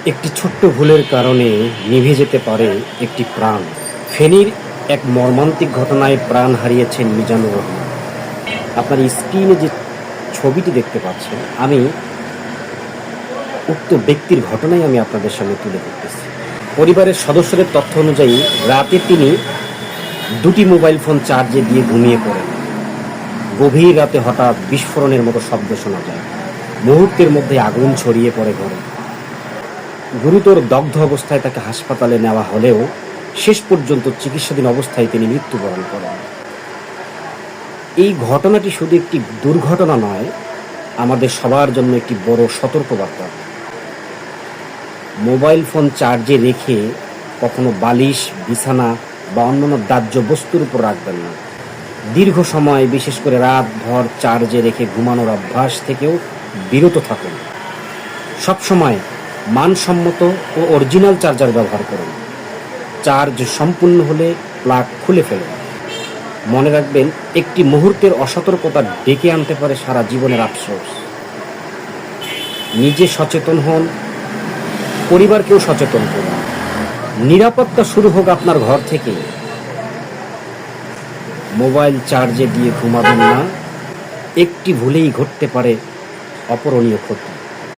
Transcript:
একটি ছোট্ট ভুলের কারণে নিভে যেতে পারে একটি প্রাণ। ফেনীর এক মর্মান্তিক ঘটনায় প্রাণ হারিয়েছেন মিজানুর রহমান। আপনার স্ক্রিনে যে ছবিটি দেখতে পাচ্ছেন, আমি উক্ত ব্যক্তির ঘটনাই আপনাদের সামনে তুলে ধরতেছি। পরিবারের সদস্যদের তথ্য অনুযায়ী রাতে তিনি দুটি মোবাইল ফোন চার্জে দিয়ে ঘুমিয়ে পড়েন। গভীর রাতে হঠাৎ বিস্ফোরণের মতো শব্দ শোনা যায়। মুহূর্তের মধ্যে আগুন ছড়িয়ে পড়ে ঘরে। গুরুতর দগ্ধ অবস্থায় তাকে হাসপাতালে নেওয়া হলেও শেষ পর্যন্ত চিকিৎসাধীন অবস্থায় তিনি মৃত্যুবরণ করেন। এই ঘটনাটি শুধু একটি দুর্ঘটনা নয়, আমাদের সবার জন্য একটি বড় সতর্কবার্তা। মোবাইল ফোন চার্জে রেখে কখনো বালিশ, বিছানা বা অন্যান্য দাহ্য বস্তুর উপর রাখবেন না। দীর্ঘ সময়, বিশেষ করে রাতভর চার্জে রেখে ঘুমানোর অভ্যাস থেকেও বিরত থাকুন। সবসময় মানসম্মত ও অরিজিনাল চার্জার ব্যবহার করুন। চার্জ সম্পূর্ণ হলে প্লাগ খুলে ফেলুন। মনে রাখবেন, একটি মুহূর্তের অসতর্কতা ডেকে আনতে পারে সারা জীবনের আফসোস। নিজে সচেতন হন, পরিবারকেও সচেতন করুন। নিরাপত্তা শুরু হোক আপনার ঘর থেকে। মোবাইল চার্জে দিয়ে ঘুমাবেন না, একটি ভুলেই ঘটতে পারে অপূরণীয় ক্ষতি।